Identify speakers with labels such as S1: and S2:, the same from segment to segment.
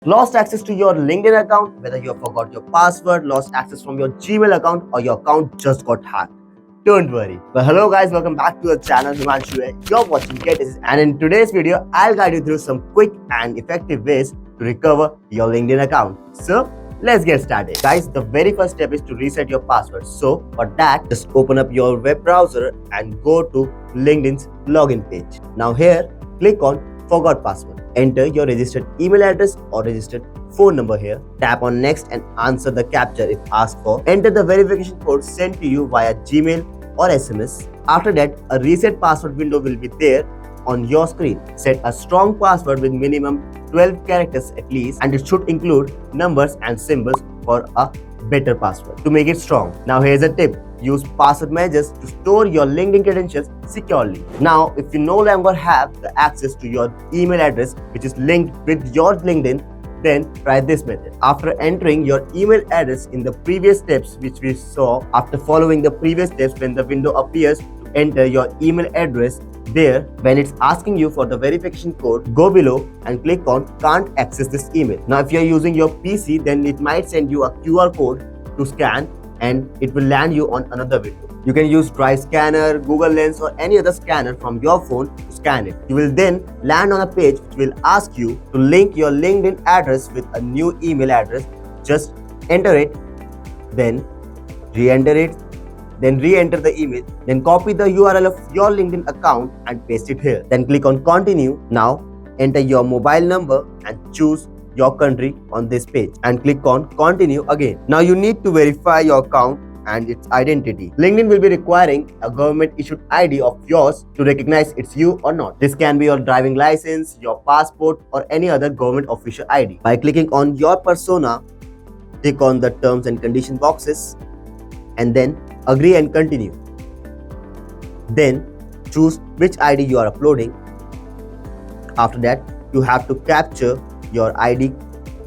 S1: Lost access to your LinkedIn account, whether you forgot your password, lost access from your Gmail account, or your account just got hacked. Don't worry. Well, hello guys, welcome back to the channel. Himanshu here. You're watching GetAssist, and in today's video, I'll guide you through some quick and effective ways to recover your LinkedIn account. So, let's get started. Guys, the very first step is to reset your password. So, for that, just open up your web browser and go to LinkedIn's login page. Now here, click on Forgot Password. Enter your registered email address or registered phone number here. Tap on next and answer the captcha if asked for. Enter the verification code sent to you via Gmail or SMS. After that, a reset password window will be there on your screen. Set a strong password with minimum 12 characters at least, and it should include numbers and symbols for a better password to make it strong. Now here's a tip. Use password managers to store your LinkedIn credentials securely. Now, if you no longer have the access to your email address which is linked with your LinkedIn, then try this method. After entering your email address in the previous steps which we saw, after following the previous steps, when the window appears to enter your email address, there, when it's asking you for the verification code, go below and click on can't access this email. Now, if you're using your PC, then it might send you a QR code to scan and it will land you on another window. You can use Drive Scanner, Google Lens, or any other scanner from your phone to scan it. You will then land on a page which will ask you to link your LinkedIn address with a new email address. Just enter it, then re-enter it, then re-enter the email, then copy the URL of your LinkedIn account and paste it here. Then click on continue. Now enter your mobile number and choose your country on this page and click on continue again. Now you need to verify your account and its identity. LinkedIn will be requiring a government issued ID of yours to recognize it's you or not. This can be your driving license, your passport, or any other government official ID. By clicking on your persona, click on the terms and condition boxes and then agree and continue. Then choose which ID you are uploading. After that, you have to capture your ID.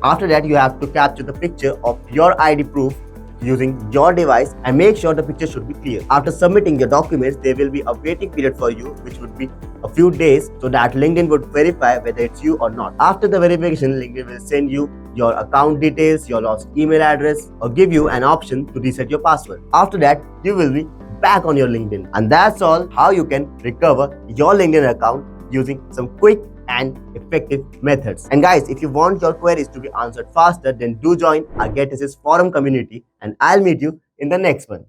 S1: After that, you have to capture the picture of your ID proof using your device and make sure the picture should be clear. After submitting your documents, there will be a waiting period for you which would be a few days so that LinkedIn would verify whether it's you or not. After the verification, LinkedIn will send you your account details, your lost email address, or give you an option to reset your password. After that, you will be back on your LinkedIn. And that's all how you can recover your LinkedIn account using some quick and effective methods. And guys, if you want your queries to be answered faster, then do join our GetAssist forum community and I'll meet you in the next one.